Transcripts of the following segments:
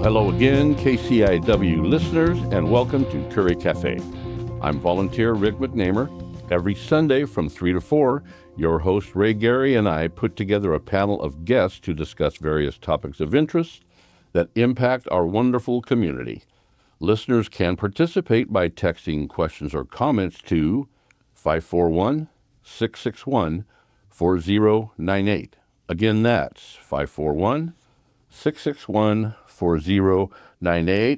hello again, KCIW listeners, and welcome to Curry Café. I'm volunteer Rick McNamer. Every Sunday from 3 to 4, your host Ray Gary and I put together a panel of guests to discuss various topics of interest that impact our wonderful community. Listeners can participate by texting questions or comments to 541-661-4098. Again, that's 541-661-4098.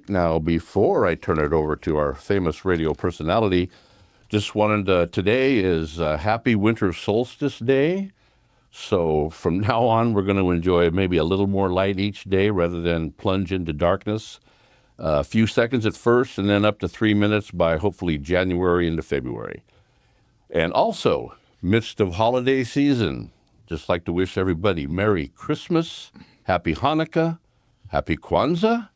Now, before I turn it over to our famous radio personality, just wanted today is Happy Winter Solstice Day. So from now on, we're going to enjoy maybe a little more light each day rather than plunge into darkness. A few seconds at first and then up to 3 minutes by hopefully January into February. And also, midst of holiday season, just like to wish everybody Merry Christmas, Happy Hanukkah, Happy Kwanzaa,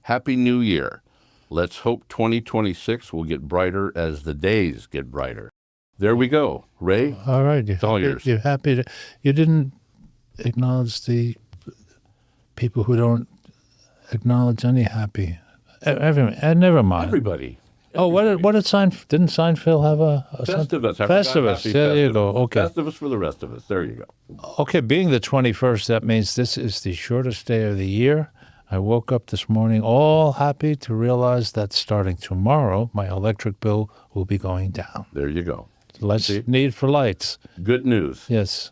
Happy New Year. Let's hope 2026 will get brighter as the days get brighter. There we go. Ray, all right, it's all yours. You're happy to, you didn't acknowledge the people who don't acknowledge any happy. Never mind. Everybody. Oh, what did didn't Seinfeld have a Festivus. Festivus. There you go. Okay. Festivus for the rest of us. There you go. Okay, being the 21st, that means this is the shortest day of the year. I woke up this morning all happy to realize that starting tomorrow, my electric bill will be going down. There you go. Less need for lights. Good news. Yes.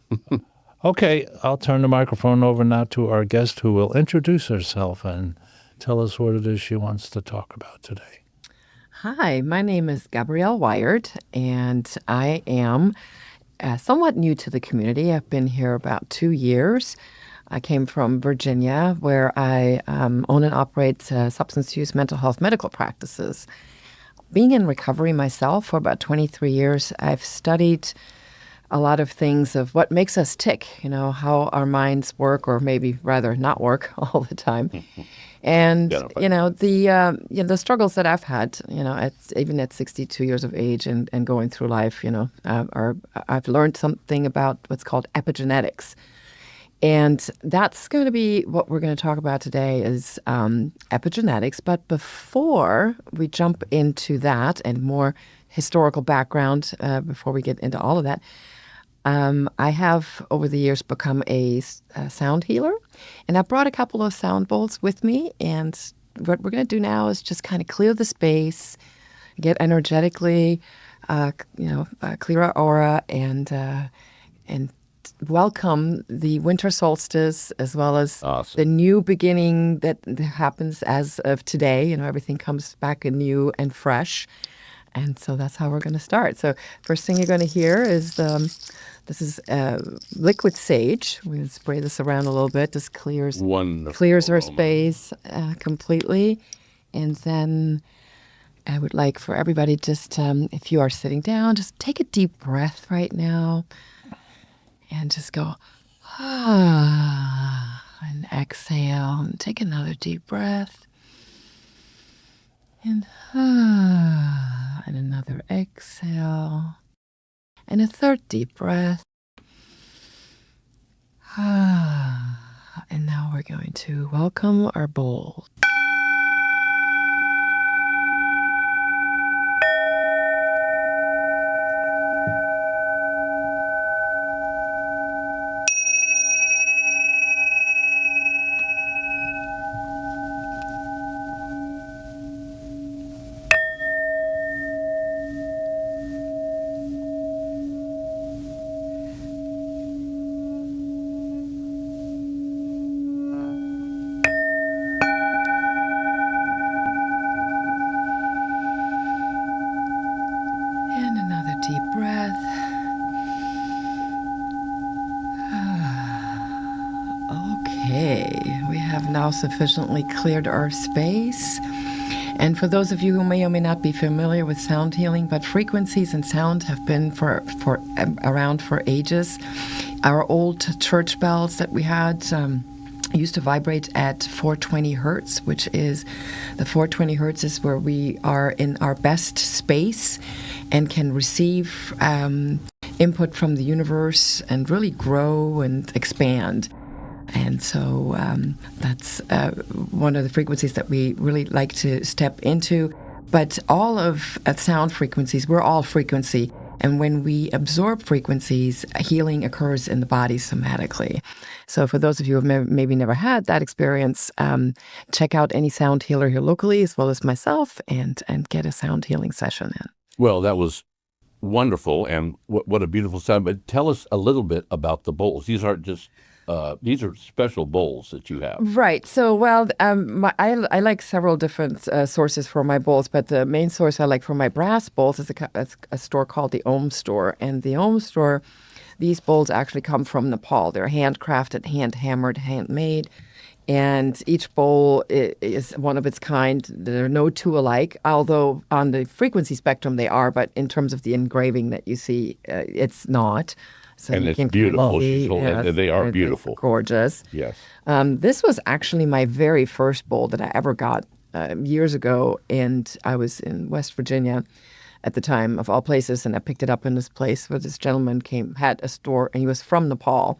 Okay, I'll turn the microphone over now to our guest who will introduce herself and tell us what it is she wants to talk about today. Hi, my name is Gabriele Whyard, and I am somewhat new to the community. I've been here about 2 years. I came from Virginia, where I own and operate substance use mental health medical practices. Being in recovery myself for about 23 years, I've studied a lot of things of what makes us tick, how our minds work, or maybe rather not work all the time. And, the struggles that I've had, even at 62 years of age and going through life, I've learned something about what's called epigenetics. And that's going to be what we're going to talk about today is epigenetics. But before we jump into that and more historical background, before we get into all of that, I have, over the years, become a sound healer, and I brought a couple of sound bowls with me, and what we're going to do now is just kind of clear the space, get energetically, clear our aura, and welcome the winter solstice, as well as the new beginning that happens as of today. Everything comes back anew and fresh. And so that's how we're going to start. So first thing you're going to hear is this is liquid sage. We're going to spray this around a little bit. Just clears our space completely. And then I would like for everybody just, if you are sitting down, just take a deep breath right now and just go, and exhale and take another deep breath. And another exhale. And a third deep breath. And now we're going to welcome our bowl. Now sufficiently cleared our space. And for those of you who may or may not be familiar with sound healing, but frequencies and sound have been around for ages. Our old church bells that we had used to vibrate at 420 hertz, which is the 420 hertz is where we are in our best space and can receive input from the universe and really grow and expand. And so that's one of the frequencies that we really like to step into. But all of sound frequencies, we're all frequency. And when we absorb frequencies, healing occurs in the body somatically. So for those of you who have maybe never had that experience, check out any sound healer here locally, as well as myself, and get a sound healing session in. Well, that was wonderful, and what a beautiful sound. But tell us a little bit about the bowls. These aren't just these are special bowls that you have. Right. So, well, I like several different sources for my bowls, but the main source I like for my brass bowls is a store called the Ohm Store. And the Ohm Store, these bowls actually come from Nepal. They're handcrafted, hand-hammered, handmade. And each bowl is one of its kind. There are no two alike, although on the frequency spectrum they are, but in terms of the engraving that you see, it's not. So and you it's can beautiful. see, And they are beautiful. Gorgeous. Yes. This was actually my very first bowl that I ever got years ago, and I was in West Virginia at the time, of all places, and I picked it up in this place where this gentleman had a store, and he was from Nepal.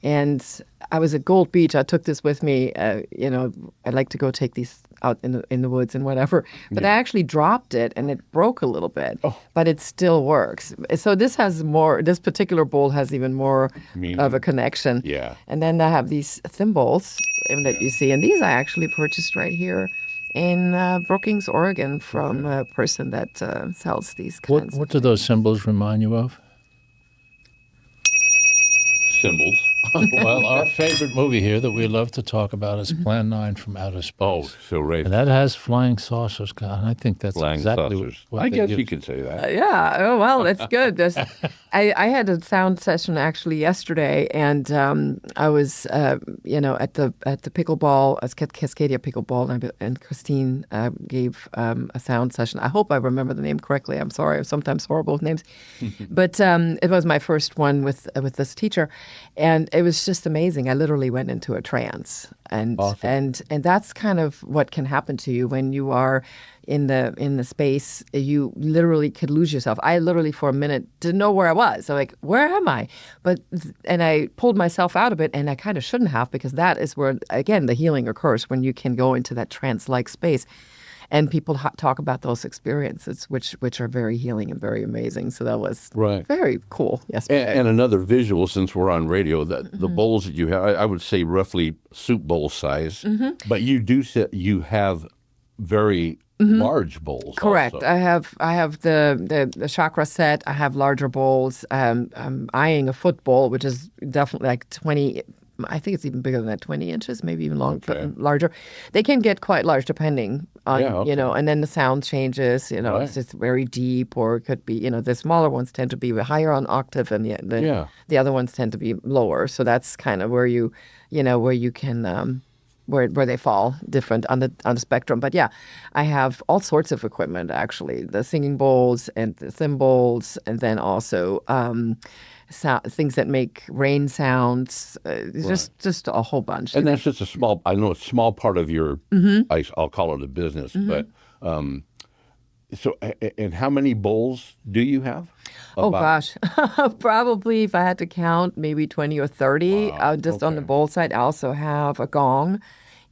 And I was at Gold Beach. I took this with me. I like to go take these out in the woods and whatever. But I actually dropped it, and it broke a little bit. Oh. But it still works. So this particular bowl has even more of a connection. Yeah. And then I have these thimbles that you see. And these I actually purchased right here in Brookings, Oregon, from a person that sells these kinds. What do those symbols remind you of? Symbols. Well, our favorite movie here that we love to talk about is Plan 9 from Outer Space. Oh, so right. And that has flying saucers, God. I think that's Flying exactly saucers. what I they guess use. you can say that. Yeah. Oh, well, that's good. I had a sound session actually yesterday, and I was, at the pickleball, Cascadia pickleball, and Christine gave a sound session. I hope I remember the name correctly. I'm sorry. I'm sometimes horrible with names. But it was my first one with this teacher, and it was just amazing. I literally went into a trance, and Awesome. and that's kind of what can happen to you when you are in the space. You literally could lose yourself. I literally for a minute didn't know where I was. So like, where am I? And I pulled myself out of it, and I kind of shouldn't have, because that is where, again, the healing occurs, when you can go into that trance-like space. And people talk about those experiences, which are very healing and very amazing. So that was very cool. Yes. And another visual, since we're on radio, that the bowls that you have, I would say roughly soup bowl size, but you have very large bowls. Correct. Also. I have the chakra set. I have larger bowls. I'm eyeing a foot bowl, which is definitely like 20. I think it's even bigger than that, 20 inches, maybe even larger. They can get quite large depending on, and then the sound changes, It's just very deep, or it could be, the smaller ones tend to be higher on octave, and the other ones tend to be lower. So that's kind of where you can, where they fall different on the spectrum. But yeah, I have all sorts of equipment, actually, the singing bowls and the cymbals, and then also things that make rain sounds, just a whole bunch. And that's just a small part of your, I'll call it a business, but so, and how many bowls do you have? Oh, gosh. Probably, if I had to count, maybe 20 or 30. On the bowl side, I also have a gong.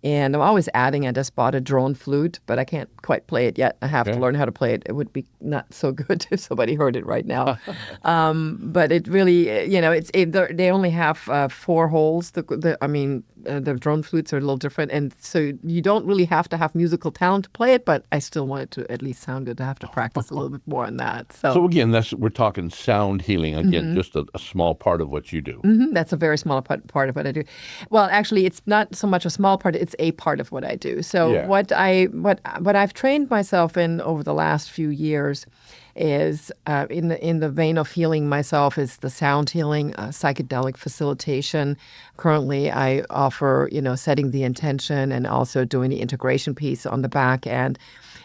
And I'm always adding. I just bought a drone flute, but I can't quite play it yet. I have to learn how to play it. It would be not so good if somebody heard it right now. But it really, they only have 4 holes. The drone flutes are a little different. And so you don't really have to have musical talent to play it, but I still want it to at least sound good. I have to practice a little bit more on that. So again, we're talking sound healing. Again, just a small part of what you do. That's a very small part of what I do. Well, actually, it's not so much a small part. It's a part of what I do. So what I've trained myself in over the last few years is in the vein of healing myself is the sound healing, psychedelic facilitation. Currently, I offer setting the intention and also doing the integration piece on the back end.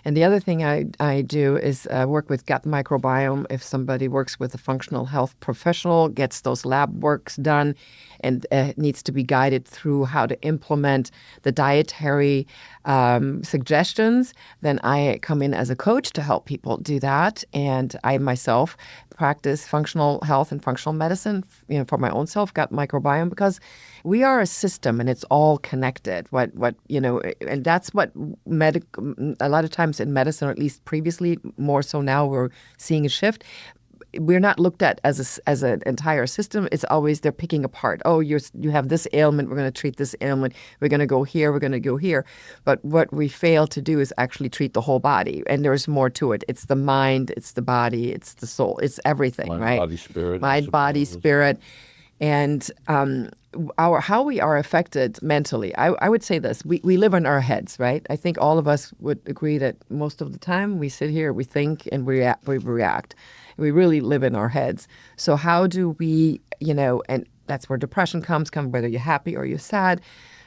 And the other thing I do is work with gut microbiome. If somebody works with a functional health professional, gets those lab works done, and needs to be guided through how to implement the dietary suggestions, then I come in as a coach to help people do that. And I myself practice functional health and functional medicine, for my own self, gut microbiome, because we are a system and it's all connected. And that's what a lot of times in medicine, or at least previously, more so now, we're seeing a shift. We're not looked at as an entire system. It's always they're picking apart. Oh, you have this ailment. We're going to treat this ailment. We're going to go here. We're going to go here. But what we fail to do is actually treat the whole body. And there's more to it. It's the mind. It's the body. It's the soul. It's everything, Mind, right? body, spirit. Mind, body, spirit. And how we are affected mentally. I would say this. We live in our heads, right? I think all of us would agree that most of the time we sit here, we think, and we react. We really live in our heads. So how do we, and that's where depression comes, whether you're happy or you're sad.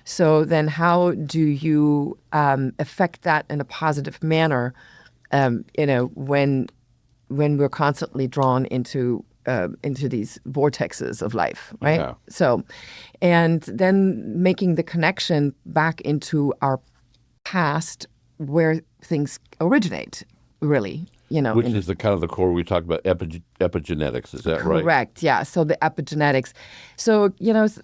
So then how do you affect that in a positive manner, when we're constantly drawn into these vortexes of life, right? Yeah. So, and then making the connection back into our past where things originate, really. Which is the kind of the core we talk about epigenetics. Is that right? Correct. Yeah. So the epigenetics. So,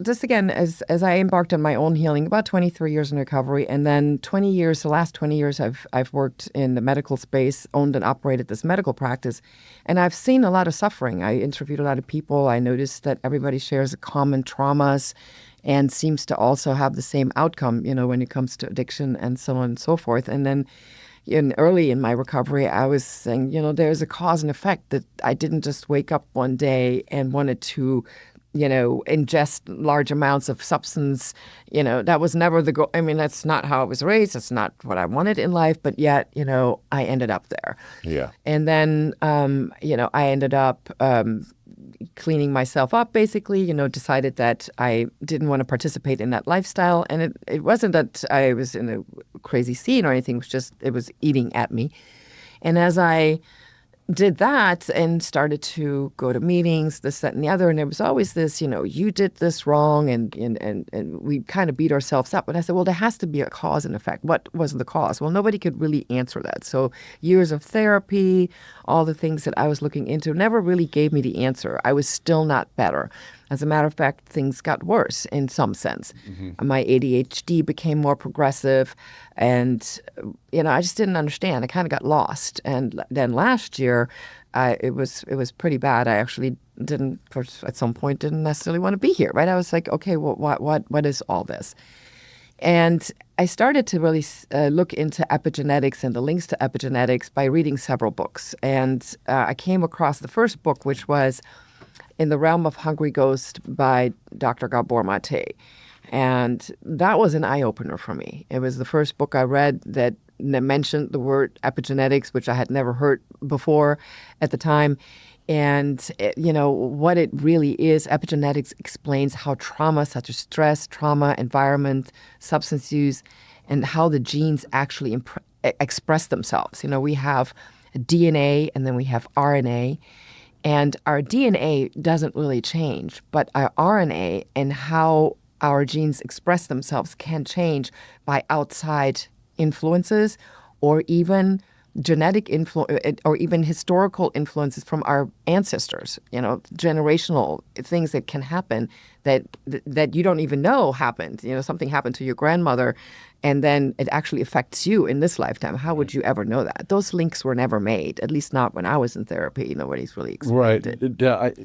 just again, as I embarked on my own healing, about 23 years in recovery, and then the last 20 years, I've worked in the medical space, owned and operated this medical practice, and I've seen a lot of suffering. I interviewed a lot of people. I noticed that everybody shares common traumas and seems to also have the same outcome, when it comes to addiction and so on and so forth. And then early in my recovery, I was saying, there's a cause and effect, that I didn't just wake up one day and wanted to, ingest large amounts of substance. That was never the goal. I mean, that's not how I was raised. That's not what I wanted in life. But yet, I ended up there. Yeah. And then, I ended up cleaning myself up, basically, decided that I didn't want to participate in that lifestyle. And it wasn't that I was in a crazy scene or anything. It was eating at me. And as I did that and started to go to meetings, this, that, and the other, and there was always this, you did this wrong, and we kind of beat ourselves up. But I said, well, there has to be a cause and effect. What was the cause? Well, nobody could really answer that. So years of therapy, all the things that I was looking into never really gave me the answer. I was still not better. As a matter of fact, things got worse in some sense. Mm-hmm. My ADHD became more progressive, and I just didn't understand. I kind of got lost. And then last year, it was pretty bad. I actually at some point didn't necessarily want to be here. Right? I was like, okay, well, what is all this? And I started to really look into epigenetics and the links to epigenetics by reading several books. And I came across the first book, which was In the Realm of Hungry Ghost by Dr. Gabor Mate. And that was an eye-opener for me. It was the first book I read that mentioned the word epigenetics, which I had never heard before at the time. And, what it really is, epigenetics explains how trauma, such as stress, trauma, environment, substance use, and how the genes actually express themselves. We have DNA and then we have RNA. And our DNA doesn't really change, but our RNA and how our genes express themselves can change by outside influences, or even genetic influence, or even historical influences from our ancestors, generational things that can happen that you don't even know happened. Something happened to your grandmother, and then it actually affects you in this lifetime. How would you ever know that? Those links were never made, at least not when I was in therapy. Nobody's really explained it.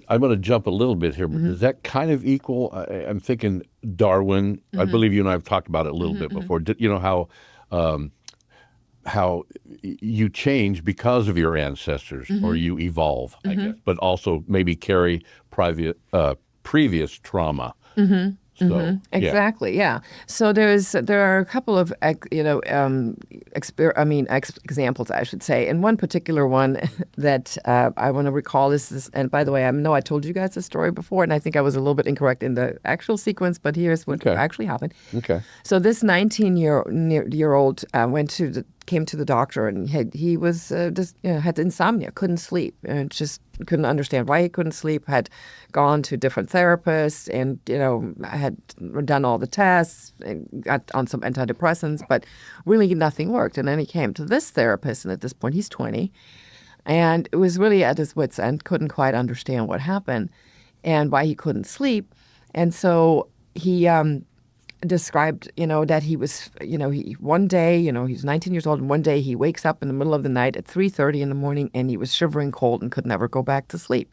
I'm going to jump a little bit here, but does that kind of equal? I'm thinking Darwin. I believe you and I have talked about it a little bit before. How you change because of your ancestors, or you evolve, I guess, but also maybe carry previous trauma. So, exactly, yeah. So there are a couple of examples, I should say, and one particular one that I want to recall is this. And by the way, I know I told you guys this story before, and I think I was a little bit incorrect in the actual sequence, but here's what actually happened. Okay. So this 19-year-old went to the came to the doctor, and he was just had insomnia, couldn't sleep, and just couldn't understand why he couldn't sleep. Had gone to different therapists, and had done all the tests and got on some antidepressants, but really nothing worked. And then he came to this therapist, and at this point he's 20, and it was really at his wit's end, couldn't quite understand what happened and why he couldn't sleep. And so he described, that he was, one day, he's 19 years old, and one day he wakes up in the middle of the night at 3:30 in the morning, and he was shivering cold and could never go back to sleep.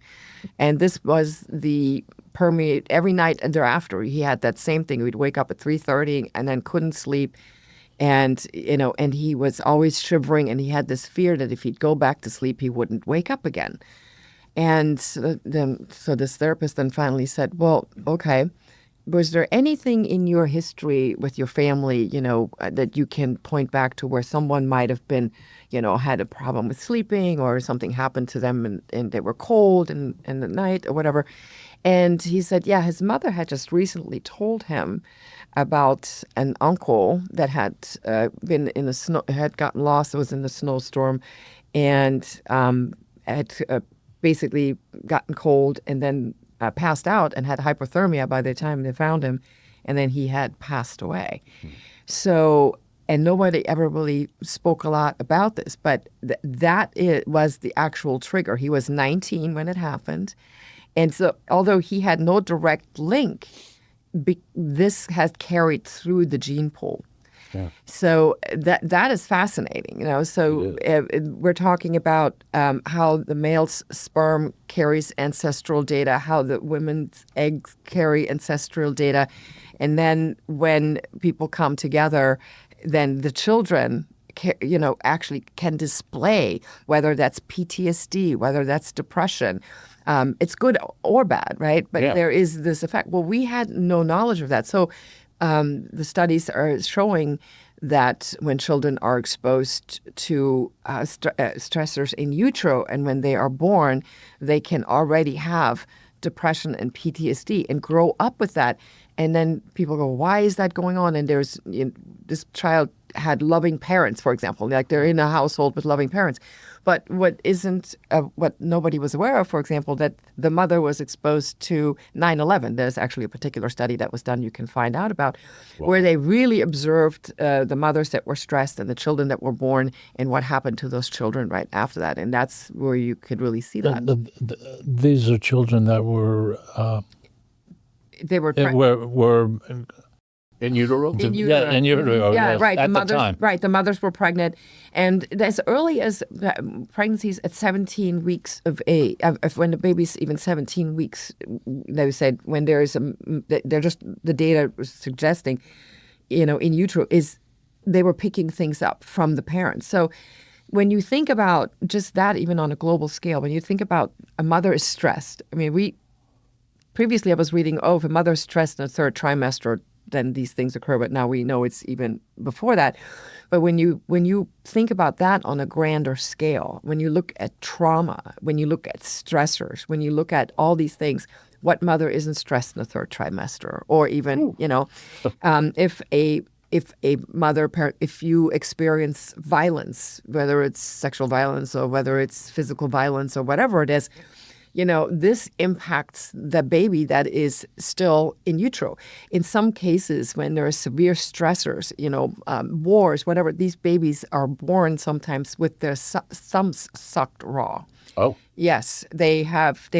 And this was the permeate every night and thereafter. He had that same thing. He'd wake up at 3:30 and then couldn't sleep. And, and he was always shivering, and he had this fear that if he'd go back to sleep, he wouldn't wake up again. And so this therapist then finally said, well, okay, was there anything in your history with your family, that you can point back to where someone might have been, had a problem with sleeping, or something happened to them and they were cold in the night or whatever? And he said, yeah, his mother had just recently told him about an uncle that had been in the snow, had gotten lost, was in the snowstorm, and had basically gotten cold and then passed out and had hypothermia by the time they found him, and then he had passed away. So, and nobody ever really spoke a lot about this, but that was the actual trigger. He was 19 when it happened, and so although he had no direct link, this has carried through the gene pool. Yeah. So that is fascinating, So we're talking about how the male's sperm carries ancestral data, how the women's eggs carry ancestral data, and then when people come together, then the children, actually can display whether that's PTSD, whether that's depression. It's good or bad, right? But there is this effect. Well, we had no knowledge of that, so. The studies are showing that when children are exposed to stressors in utero, and when they are born, they can already have depression and PTSD and grow up with that. And then people go, why is that going on? And there's this child had loving parents, for example, like they're in a household with loving parents. But what nobody was aware of, for example, that the mother was exposed to 9/11. There's actually a particular study that was done you can find out about, where they really observed the mothers that were stressed and the children that were born and what happened to those children right after that. And that's where you could really see that. These are children that were... they were... were in utero? In utero. Yeah, in utero. Yeah, yes, right. At the mothers, time. right. The mothers were pregnant, and as early as pregnancies at 17 weeks of age, when the baby's even 17 weeks, they said when there is they're just the data was suggesting, in utero is they were picking things up from the parents. So when you think about just that, even on a global scale, when you think about a mother is stressed, I mean, previously I was reading, if a mother is stressed in the third trimester, then these things occur, but now we know it's even before that. But when you think about that on a grander scale, when you look at trauma, when you look at stressors, when you look at all these things, what mother isn't stressed in the third trimester? Or even, if you experience violence, whether it's sexual violence or whether it's physical violence or whatever it is, this impacts the baby that is still in utero. In some cases, when there are severe stressors, wars, whatever, these babies are born sometimes with their thumbs sucked raw. Oh. Yes, they have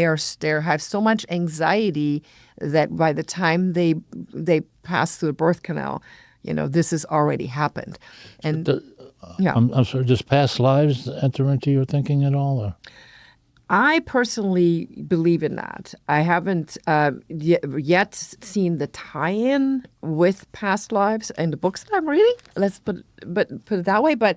so much anxiety that by the time they pass through the birth canal, this has already happened. And I'm sorry, does past lives enter into your thinking at all? Or? I personally believe in that. I haven't yet seen the tie-in with past lives in the books that I'm reading. Let's put it that way. But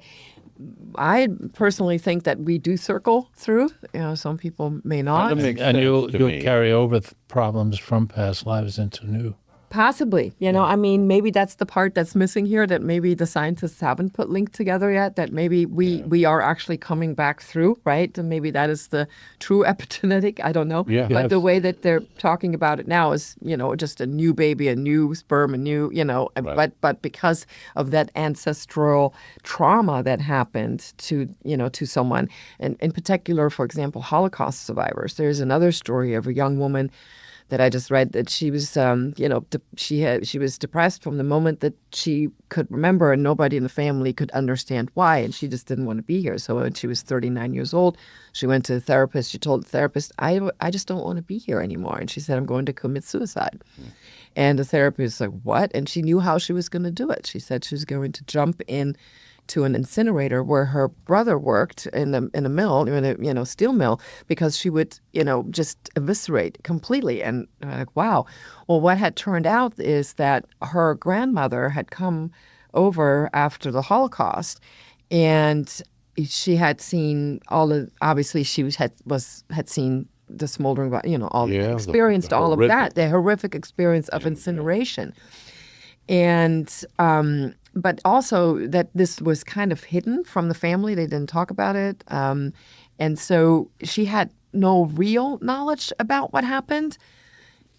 I personally think that we do circle through. Some people may not. That makes And sense you to me. carry over problems from past lives into new. Possibly. I mean, maybe that's the part that's missing here that maybe the scientists haven't put linked together yet, that maybe we are actually coming back through, right? And maybe that is the true epigenetic. I don't know. Yeah. But the Yes. way that they're talking about it now is, just a new baby, a new sperm, a new, but because of that ancestral trauma that happened to someone, and in particular, for example, Holocaust survivors. There's another story of a young woman that I just read that she was, she was depressed from the moment that she could remember, and nobody in the family could understand why, and she just didn't want to be here. So when she was 39 years old, she went to the therapist. She told the therapist, I just don't want to be here anymore. And she said, I'm going to commit suicide. And the therapist was like, what? And she knew how she was going to do it. She said she was going to jump in to an incinerator where her brother worked in a mill, in a steel mill, because she would, just eviscerate completely. And I'm like, wow. Well, what had turned out is that her grandmother had come over after the Holocaust, and she had seen obviously she had seen the smoldering, experienced all of that, the horrific experience of incineration. And but also that this was kind of hidden from the family. They didn't talk about it. And so she had no real knowledge about what happened.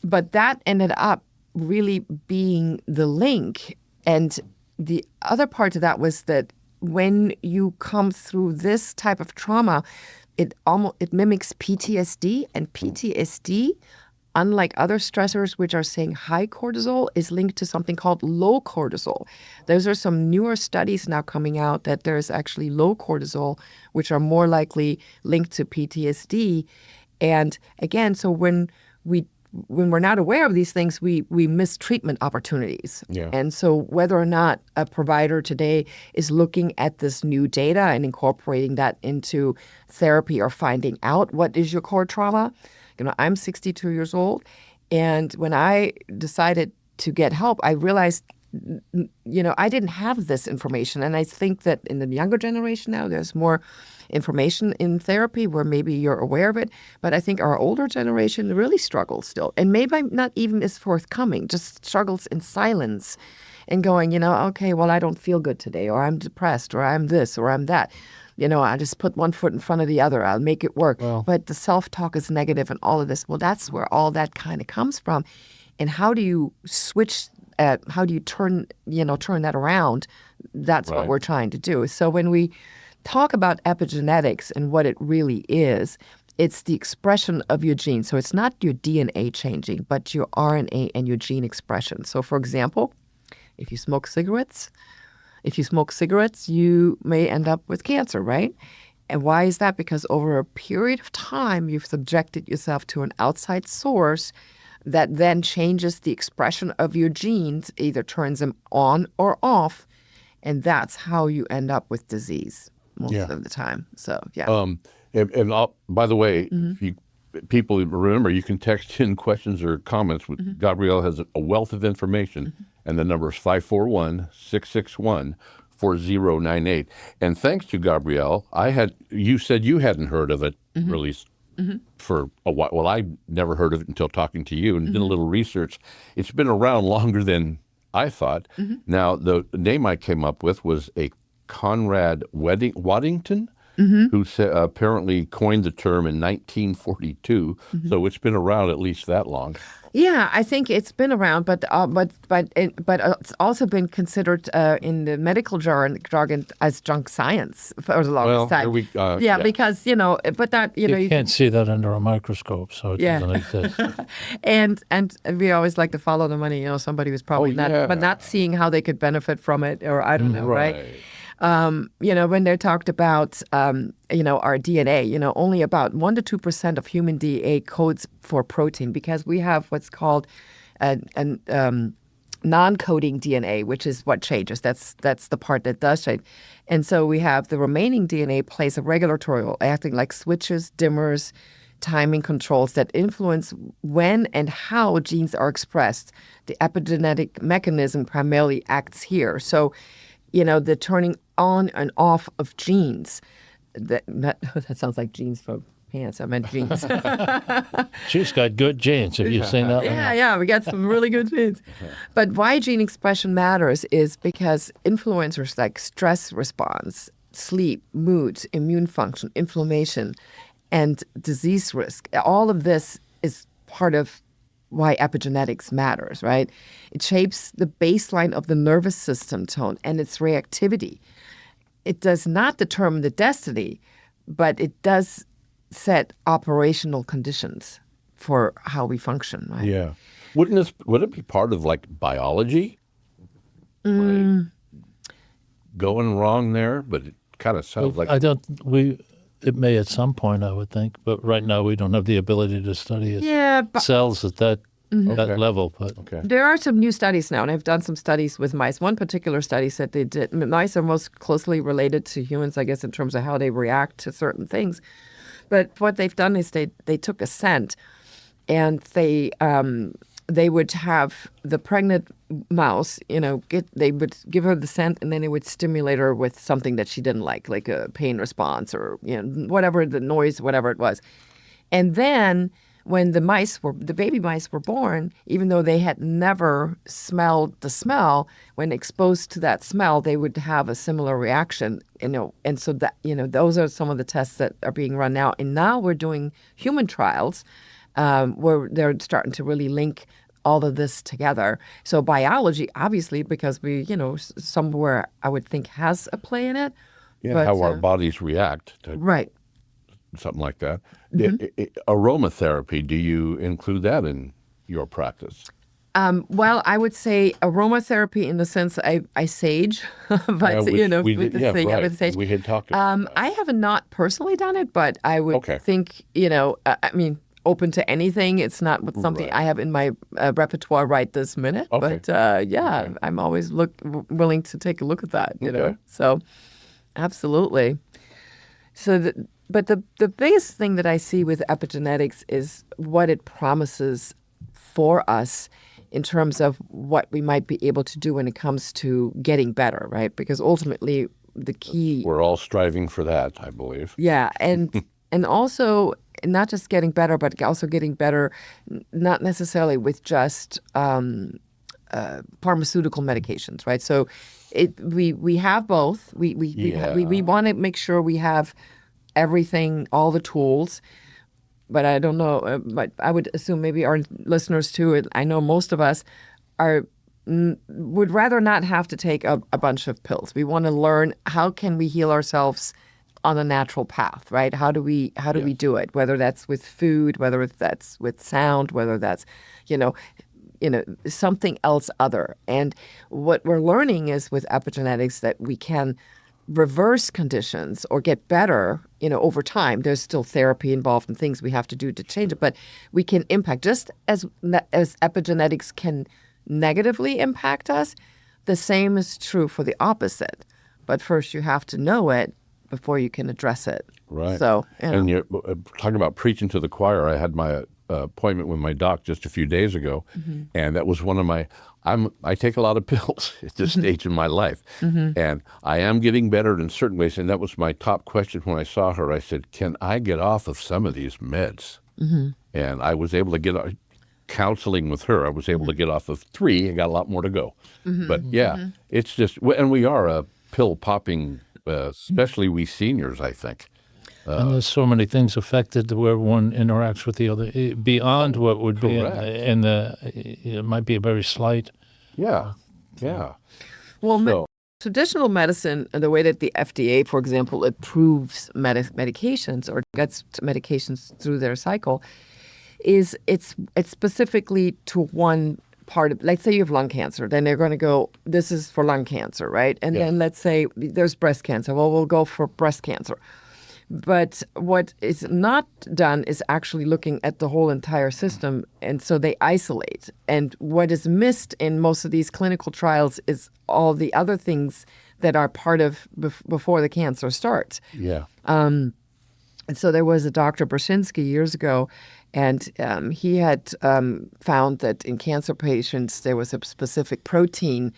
But that ended up really being the link. And the other part of that was that when you come through this type of trauma, it mimics PTSD, and PTSD, unlike other stressors, which are saying high cortisol, is linked to something called low cortisol. Those are some newer studies now coming out that there's actually low cortisol, which are more likely linked to PTSD. And again, so when we're not aware of these things, we miss treatment opportunities. Yeah. And so whether or not a provider today is looking at this new data and incorporating that into therapy or finding out what is your core trauma. I'm 62 years old, and when I decided to get help, I realized, I didn't have this information. And I think that in the younger generation now, there's more information in therapy where maybe you're aware of it. But I think our older generation really struggles still, and maybe not even is forthcoming, just struggles in silence and going, okay, well, I don't feel good today, or I'm depressed, or I'm this, or I'm that. I just put one foot in front of the other. I'll make it work. Well, but the self-talk is negative and all of this. Well, that's where all that kind of comes from. And how do you switch? How do you turn that around? That's what we're trying to do. So when we talk about epigenetics and what it really is, it's the expression of your genes. So it's not your DNA changing, but your RNA and your gene expression. So for example, if you smoke cigarettes, you may end up with cancer, right? And why is that? Because over a period of time, you've subjected yourself to an outside source that then changes the expression of your genes, either turns them on or off, and that's how you end up with disease most of the time. So, yeah. By the way, if people remember, you can text in questions or comments. Gabriele has a wealth of information, and the number is 541-661-4098. And thanks to Gabriele, you said you hadn't heard of it released for a while. Well, I never heard of it until talking to you and did a little research. It's been around longer than I thought. Now, the name I came up with was a Conrad Waddington, who apparently coined the term in 1942. So it's been around at least that long. Yeah, I think it's been around, but it's also been considered in the medical jargon as junk science for the longest time. Because but that you can't see that under a microscope, so it doesn't exist. and we always like to follow the money. Somebody was probably not seeing how they could benefit from it, or I don't know, right? When they talked about, our DNA, only about 1% to 2% of human DNA codes for protein, because we have what's called non-coding DNA, which is what changes. That's the part that does change. And so we have the remaining DNA plays a regulatory role, acting like switches, dimmers, timing controls that influence when and how genes are expressed. The epigenetic mechanism primarily acts here. So, the turning on and off of genes. That sounds like genes for pants. I meant jeans. She's got good genes. Have you seen that one? Yeah, we got some really good genes. But why gene expression matters is because influencers like stress response, sleep, mood, immune function, inflammation, and disease risk, all of this is part of why epigenetics matters, right? It shapes the baseline of the nervous system tone and its reactivity. It does not determine the destiny, but it does set operational conditions for how we function, right? Yeah. Would it be part of like biology? Like, going wrong there, but it kind of sounds like It may at some point, I would think, but right now we don't have the ability to study it. Yeah, but Cells at that Okay. level. But okay. there are some new studies now, and I've done some studies with mice. One particular study said they did. Mice are most closely related to humans, I guess, in terms of how they react to certain things. But what they've done is they took a scent, and they would have the pregnant mouse, they would give her the scent, and then they would stimulate her with something that she didn't like a pain response or whatever the noise, whatever it was, and then when the baby mice were born, even though they had never smelled the smell, when exposed to that smell, they would have a similar reaction, and so that, those are some of the tests that are being run now. And now we're doing human trials where they're starting to really link all of this together. So biology, obviously, because we, somewhere I would think has a play in it. Yeah, but, how our bodies react to right. something like that. Aromatherapy, do you include that in your practice? Well, I would say aromatherapy in the sense I sage, but with the sage. We had talked about that. I have not personally done it, but I would think, open to anything. It's not something I have in my repertoire right this minute, but I'm always willing to take a look at that. So absolutely. So but the biggest thing that I see with epigenetics is what it promises for us in terms of what we might be able to do when it comes to getting better, right? Because ultimately the key... We're all striving for that, I believe. Yeah, and also not just getting better, but also getting better not necessarily with just pharmaceutical medications, right? So we have both. We want to make sure we have everything, all the tools. But I don't know. But I would assume maybe our listeners too. I know most of us would rather not have to take a bunch of pills. We want to learn how can we heal ourselves on a natural path, right? How do we do it? Whether that's with food, whether that's with sound, whether that's something else other. And what we're learning is with epigenetics that we can reverse conditions or get better, over time. There's still therapy involved and things we have to do to change it, but we can impact just as epigenetics can negatively impact us. The same is true for the opposite. But first, you have to know it before you can address it. Right. So, and you're talking about preaching to the choir. I had my appointment with my doc just a few days ago, and that was one of my. I take a lot of pills at this stage in my life, and I am getting better in certain ways. And that was my top question when I saw her. I said, "Can I get off of some of these meds?" And I was able to get counseling with her. I was able to get off of 3. I got a lot more to go, but it's just, and we are a pill popping, especially we seniors, I think. And there's so many things affected where one interacts with the other beyond what would be in the. It might be a very slight. Yeah. Well, traditional medicine, the way that the FDA, for example, approves medications or gets medications through their cycle, is it's specifically to one part of. Let's say you have lung cancer, then they're going to go, this is for lung cancer, right? And then let's say there's breast cancer. Well, we'll go for breast cancer. But what is not done is actually looking at the whole entire system, and so they isolate. And what is missed in most of these clinical trials is all the other things that are part of before the cancer starts. Yeah. And so there was a Dr. Brzezinski years ago, and he had found that in cancer patients there was a specific protein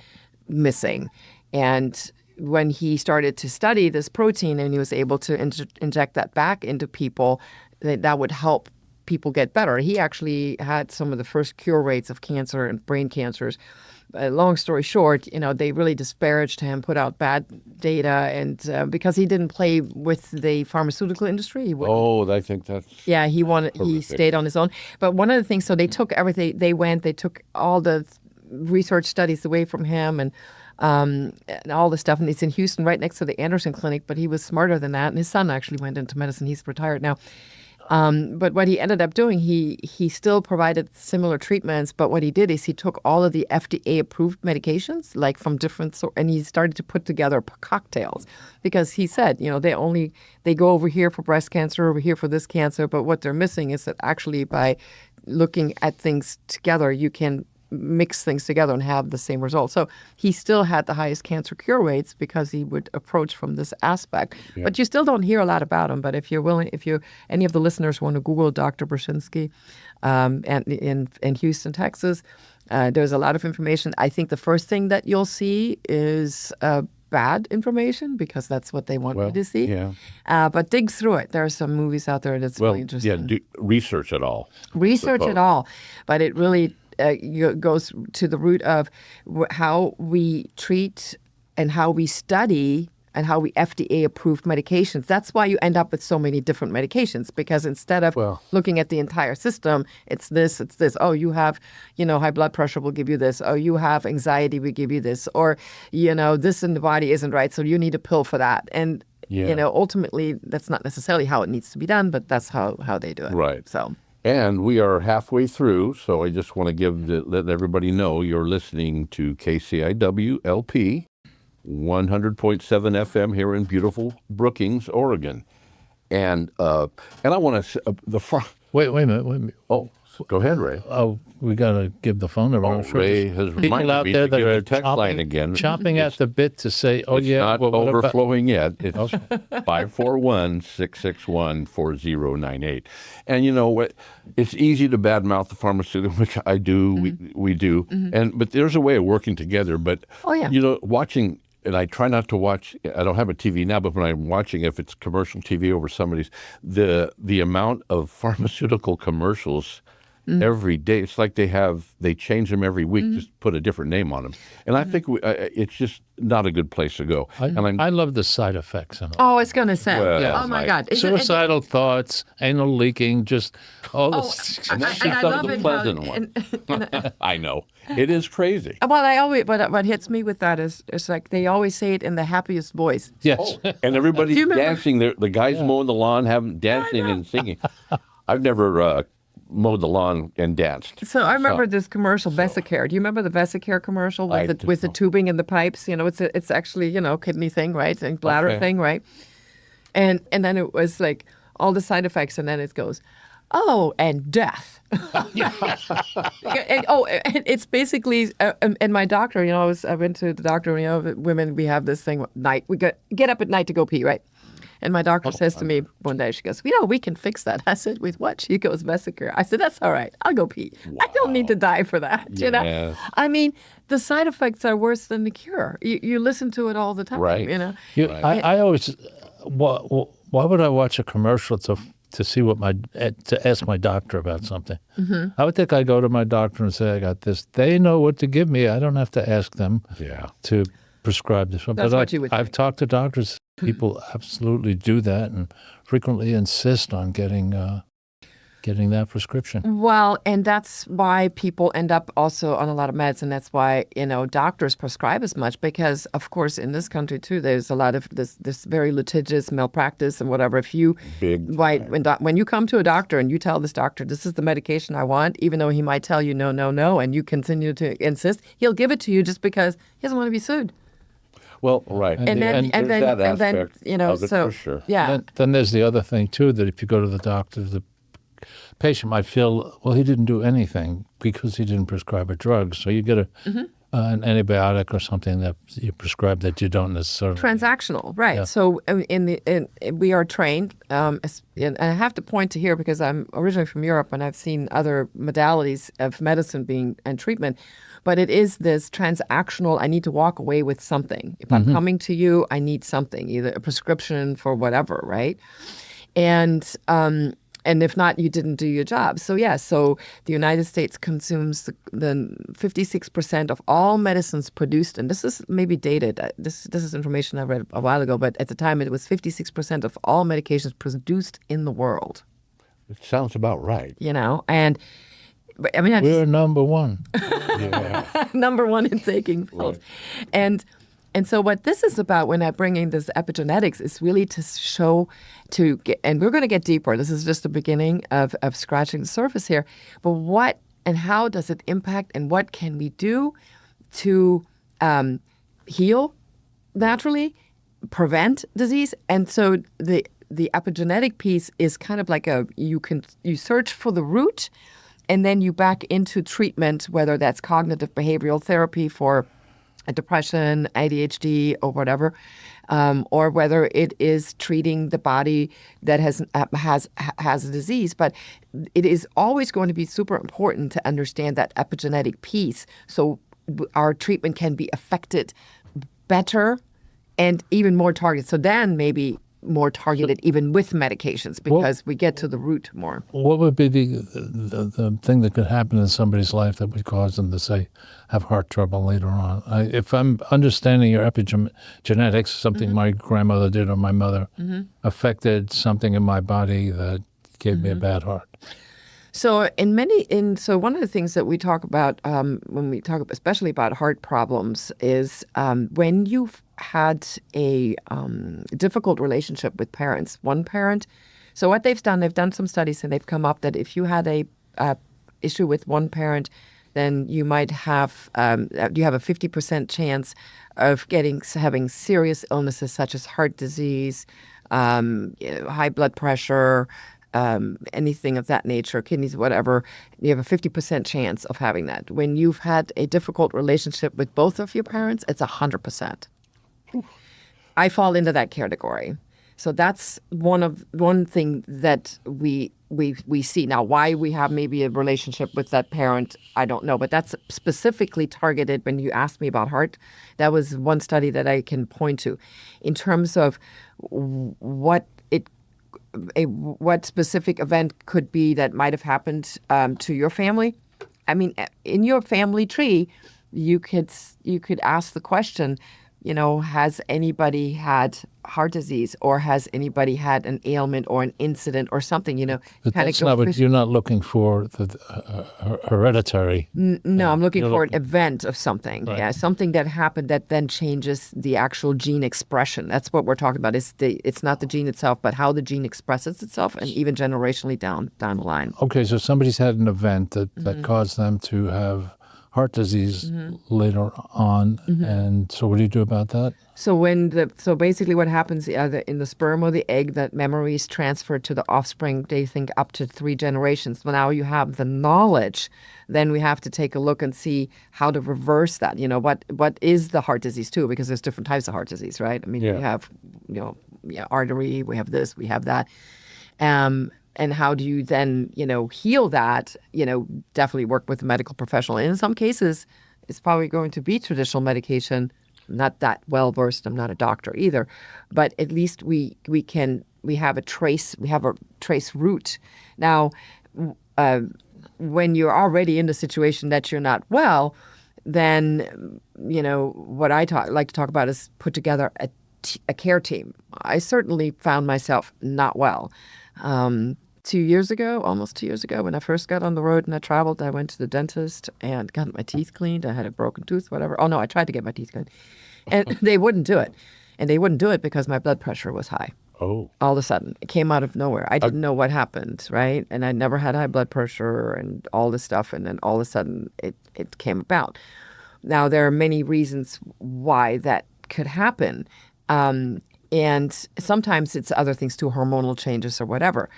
missing. And when he started to study this protein and he was able to inject that back into people, that would help people get better. He actually had some of the first cure rates of cancer and brain cancers. Long story short, they really disparaged him, put out bad data, and because he didn't play with the pharmaceutical industry. I think that's he horrific. stayed on his own. But one of the things, so they took everything, they took all the research studies away from him and all the stuff. And it's in Houston, right next to the Anderson Clinic, but he was smarter than that. And his son actually went into medicine. He's retired now. But what he ended up doing, he still provided similar treatments, but what he did is he took all of the FDA-approved medications, like from different and he started to put together cocktails, because he said, they go over here for breast cancer, over here for this cancer, but what they're missing is that actually by looking at things together, you can mix things together and have the same result. So he still had the highest cancer cure rates because he would approach from this aspect. Yeah. But you still don't hear a lot about him. But if you're willing, any of the listeners want to Google Dr. Brzezinski and in Houston, Texas, there's a lot of information. I think the first thing that you'll see is bad information, because that's what they want you to see. Yeah. But dig through it. There are some movies out there that's really interesting. Yeah, research it all. Research it all. But it really goes to the root of how we treat and how we study and how we FDA-approved medications. That's why you end up with so many different medications, because instead of looking at the entire system, it's this. Oh, you have, high blood pressure, we'll give you this. Oh, you have anxiety, we give you this. Or, this in the body isn't right, so you need a pill for that. And, ultimately, that's not necessarily how it needs to be done, but that's how they do it. Right. So. And we are halfway through, so I just want to let everybody know you're listening to KCIW LP, 100.7 FM here in beautiful Brookings, Oregon. And I want to Wait a minute. Oh, go ahead, Ray. Oh, we got to give the phone number. Oh, Ray has people reminded out me there to that give are the text line again. chomping at the bit to say, It's not overflowing yet. It's 541-661-4098. And you know what? It's easy to badmouth the pharmaceutical, which I do. Mm-hmm. We do. Mm-hmm. But there's a way of working together. But watching. And I try not to watch. I don't have a TV now, but when I'm watching, if it's commercial TV over somebody's, the amount of pharmaceutical commercials every day, it's like they change them every week, just put a different name on them. And I think it's just not a good place to go. I love the side effects and all. Oh, it's going to sound. Well, oh my God! Suicidal thoughts, anal leaking, just all this. And I love it. Pleasant one. I know it is crazy. Well, what hits me with that is it's like they always say it in the happiest voice. Yes, and everybody's dancing. The guys mowing the lawn, dancing and singing. I've never mowed the lawn and danced. So I remember this commercial, Vesicare. Do you remember the Vesicare commercial with the tubing and the pipes? It's actually kidney thing, right, and bladder thing, right? And then it was like all the side effects, and then it goes, and death. And it's basically, and my doctor, I went to the doctor. Women, we have this thing at night. We get up at night to go pee, right? And my doctor says to me one day, she goes, we can fix that. I said, with what? She goes, Vesicare. I said, that's all right. I'll go pee. Wow. I don't need to die for that. Yes. I mean, the side effects are worse than the cure. You listen to it all the time. Right. Right. I always, why would I watch a commercial to see to ask my doctor about something? Mm-hmm. I would think I go to my doctor and say, I got this. They know what to give me. I don't have to ask them to prescribe this one. That's what you would think. I've talked to doctors. People absolutely do that and frequently insist on getting that prescription. Well, and that's why people end up also on a lot of meds, and that's why doctors prescribe as much, because of course in this country too there's a lot of this very litigious malpractice and whatever. If you when you come to a doctor and you tell this doctor this is the medication I want, even though he might tell you no, and you continue to insist, he'll give it to you just because he doesn't want to be sued. Well, right. And then for sure. Yeah. Then there's the other thing too, that if you go to the doctor, the patient might feel, well, he didn't do anything because he didn't prescribe a drug. So you get an antibiotic or something that you prescribe that you don't necessarily. Transactional, right. Yeah. So we are trained, and I have to point to here because I'm originally from Europe and I've seen other modalities of medicine and treatment. But it is this transactional, I need to walk away with something. If I'm coming to you, I need something, either a prescription for whatever, right? And And if not, you didn't do your job. So so the United States consumes the 56% of all medicines produced, and this is maybe dated. This is information I read a while ago, but at the time it was 56% of all medications produced in the world. It sounds about right. And I mean, We're number one. Yeah. number one in taking pills. And so what this is about when I bring in this epigenetics is really to show, and we're going to get deeper. This is just the beginning of scratching the surface here. But what and how does it impact, and what can we do to heal naturally, prevent disease? And so the epigenetic piece is kind of like you search for the root, and then you back into treatment, whether that's cognitive behavioral therapy for depression, ADHD, or whatever, or whether it is treating the body that has a disease. But it is always going to be super important to understand that epigenetic piece, so our treatment can be affected better and even more targeted. So then maybe more targeted even with medications, because we get to the root more. What would be the thing that could happen in somebody's life that would cause them to, say, have heart trouble later on? If I'm understanding your epigenetics, something my grandmother did or my mother affected something in my body that gave me a bad heart. So so one of the things that we talk about when we talk especially about heart problems is when you've had a difficult relationship with parents, one parent. So what they've done some studies, and they've come up that if you had a issue with one parent, then you might have you have a 50% chance of having serious illnesses such as heart disease, high blood pressure, anything of that nature, kidneys, whatever. You have a 50% chance of having that. When you've had a difficult relationship with both of your parents, it's 100%. I fall into that category. So that's one thing that we see. Now, why we have maybe a relationship with that parent, I don't know. But that's specifically targeted when you asked me about heart. That was one study that I can point to in terms of what specific event could be that might have happened to your family. I mean, in your family tree, you could ask the question, has anybody had heart disease, or has anybody had an ailment or an incident or something, But that's not what you're not looking for, the hereditary. No, I'm looking for an event of something. Right. Yeah, something that happened that then changes the actual gene expression. That's what we're talking about. It's not the gene itself, but how the gene expresses itself, and even generationally down the line. Okay, so somebody's had an event that caused them to have heart disease later on, and so what do you do about that? So basically what happens either in the sperm or the egg, that memory is transferred to the offspring, they think up to 3 generations. Well, now you have the knowledge, then we have to take a look and see how to reverse that. What is the heart disease too, because there's different types of heart disease, right? I mean, we have, artery, we have this, we have that. And how do you then, heal that? Definitely work with a medical professional. And in some cases, it's probably going to be traditional medication. I'm not that well versed. I'm not a doctor either, but at least we have a trace root. Now, when you're already in the situation that you're not well, then what I like to talk about is put together a care team. I certainly found myself not well. Almost 2 years ago, when I first got on the road and I traveled, I went to the dentist and got my teeth cleaned. I had a broken tooth, whatever. Oh, no, I tried to get my teeth cleaned. And they wouldn't do it. And they wouldn't do it because my blood pressure was high. Oh. All of a sudden. It came out of nowhere. I didn't know what happened, right? And I never had high blood pressure and all this stuff. And then all of a sudden, it came about. Now, there are many reasons why that could happen. And sometimes it's other things too, hormonal changes or whatever.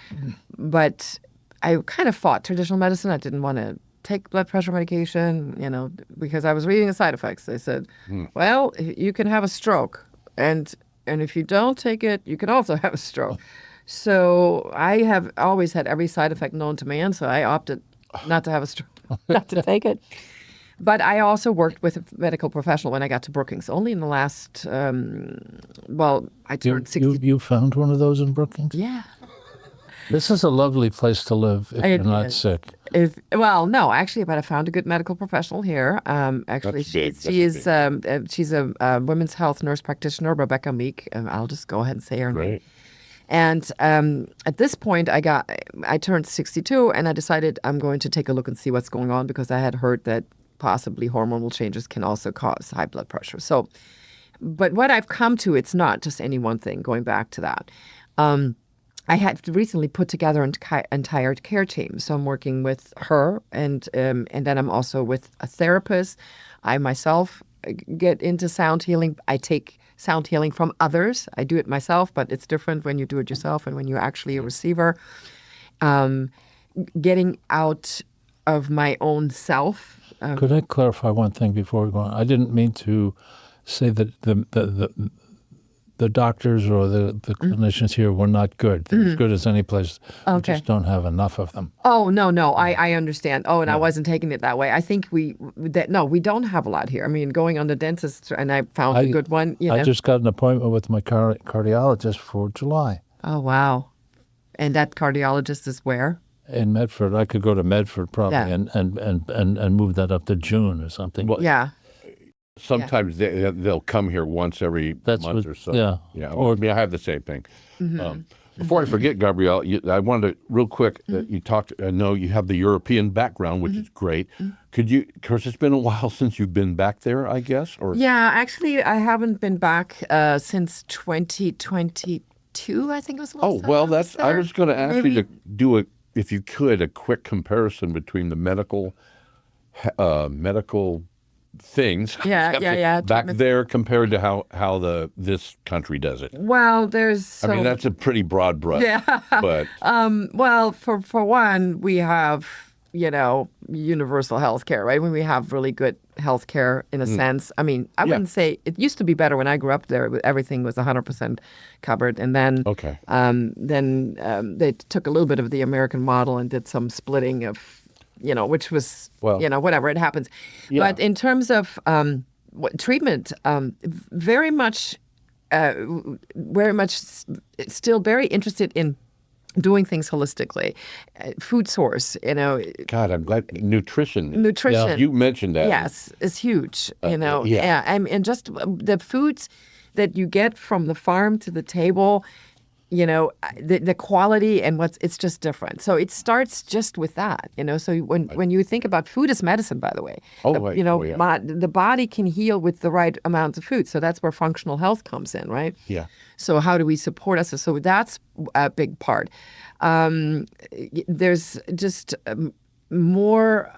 But I kind of fought traditional medicine. I didn't want to take blood pressure medication, because I was reading the side effects. They said, well, you can have a stroke. And if you don't take it, you can also have a stroke. So I have always had every side effect known to man. So I opted not to have a stroke, not to take it. But I also worked with a medical professional when I got to Brookings. Only in the last, I turned 60. You found one of those in Brookings? Yeah. This is a lovely place to live if It you're not is. sick. Well, no, actually, but I found a good medical professional here. Actually, That's big. she's a women's health nurse practitioner, Rebecca Meek. I'll just go ahead and say her name. Great. And at this point, I turned 62, and I decided I'm going to take a look and see what's going on because I had heard that possibly hormonal changes can also cause high blood pressure. So, but what I've come to, it's not just any one thing. Going back to that. I had recently put together an entire care team. So I'm working with her, and then I'm also with a therapist. I myself get into sound healing. I take sound healing from others. I do it myself, but it's different when you do it yourself and when you're actually a receiver. Getting out of my own self. Could I clarify one thing before we go on? I didn't mean to say that the doctors or the clinicians here were not good. They're as good as any place. We Okay. just don't have enough of them. Oh, no, I understand. Oh, and I wasn't taking it that way. I think we don't have a lot here. I mean, going on the dentist, and I found a good one. I just got an appointment with my cardiologist for July Oh, wow. And that cardiologist is where? in Medford. I could go to Medford probably Yeah. and move that up to June or something. Well, Yeah. sometimes they'll come here once every That's month what- or so. yeah. Yeah. Or- I mean, I have the same thing. Before I forget, Gabrielle, I wanted to, real quick, you talked, I know you have the European background, which is great. Could you, of course, it's been a while since you've been back there, I guess? Or Yeah, actually, I haven't been back since 2022, I think it was the last Oh, time well, I that's, I there. was going to ask you Maybe- to do if you could, a quick comparison between the medical things Yeah. back there compared to how this country does it. Well, there's I mean, that's a pretty broad brush. Yeah. But Well, for one, we have, universal health care, right? When we have really good health care in a sense. I mean, I wouldn't say it used to be better when I grew up there. Everything was 100% covered. And then, Okay. they took a little bit of the American model and did some splitting of, which was, Well, whatever, it happens. yeah. But in terms of treatment, very much still very interested in doing things holistically. Food source, God, I'm glad nutrition. nutrition. You mentioned that. Yes, is huge. yeah. And just the foods that you get from the farm to the table, the quality and it's just different. So it starts just with that, So when you think about food is medicine, by the way, Oh, right. Yeah. the body can heal with the right amount of food. So that's where functional health comes in, right? Yeah. So how do we support us? So that's a big part. There's just more.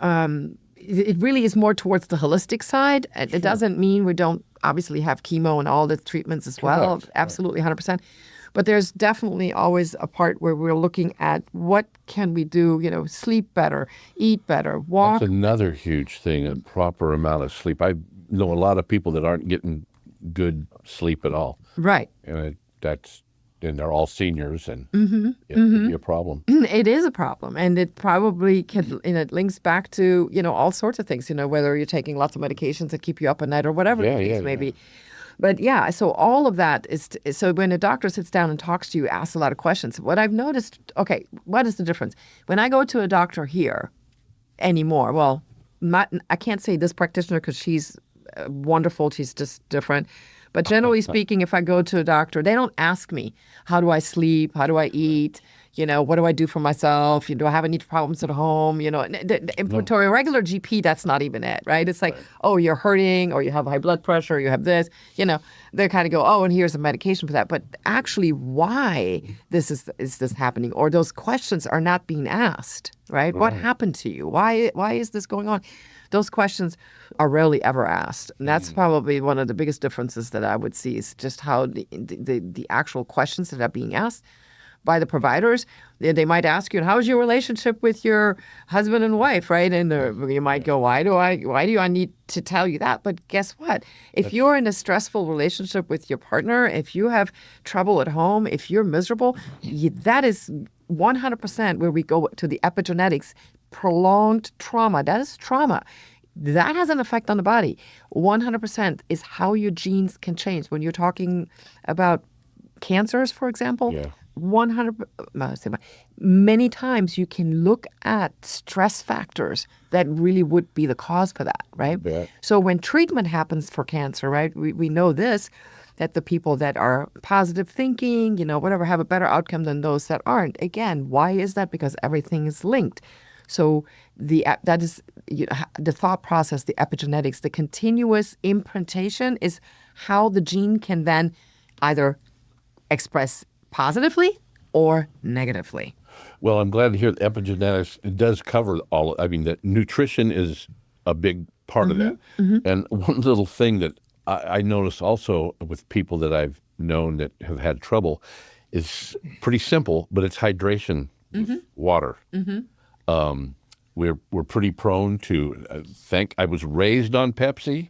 It really is more towards the holistic side. It doesn't mean we don't obviously have chemo and all the treatments as well. Correct. Absolutely, 100%. But there's definitely always a part where we're looking at what can we do. Sleep better, eat better, walk. That's another huge thing, a proper amount of sleep. I know a lot of people that aren't getting good sleep at all. Right. And they're all seniors, and it can be a problem. It is a problem, and it probably can. It links back to all sorts of things. Whether you're taking lots of medications that keep you up at night or whatever Yeah, the case yeah, may yeah. be. But yeah, so all of that is. So when a doctor sits down and talks to you, asks a lot of questions. What I've noticed. Okay, what is the difference when I go to a doctor here anymore? Well, I can't say this practitioner because she's wonderful. She's just different. But generally speaking, if I go to a doctor, they don't ask me, how do I sleep? How do I eat? What do I do for myself? Do I have any problems at home? To a regular GP, that's not even it, right? It's like, oh, you're hurting, or you have high blood pressure, or you have this. They kind of go, oh, and here's a medication for that. But actually, why is this happening? Or those questions are not being asked, right? What happened to you? Why is this going on? Those questions are rarely ever asked. And that's probably one of the biggest differences that I would see is just how the actual questions that are being asked by the providers. They might ask you, how's your relationship with your husband and wife, right? And you might go, why do I need to tell you that? But guess what? If you're in a stressful relationship with your partner, if you have trouble at home, if you're miserable, that is 100% where we go to the epigenetics. Prolonged trauma. That is trauma. That has an effect on the body. 100% is how your genes can change. When you're talking about cancers, for example, many times you can look at stress factors that really would be the cause for that, right? bet. So when treatment happens for cancer, right, we know this, that the people that are positive thinking, whatever, have a better outcome than those that aren't. Again, why is that? Because everything is linked. So that is the thought process, the epigenetics, the continuous imprintation is how the gene can then either express positively or negatively. Well, I'm glad to hear that epigenetics it does cover all. I mean, that nutrition is a big part of that. And one little thing that I notice also with people that I've known that have had trouble is pretty simple, but it's hydration with water. We're pretty prone to I was raised on Pepsi.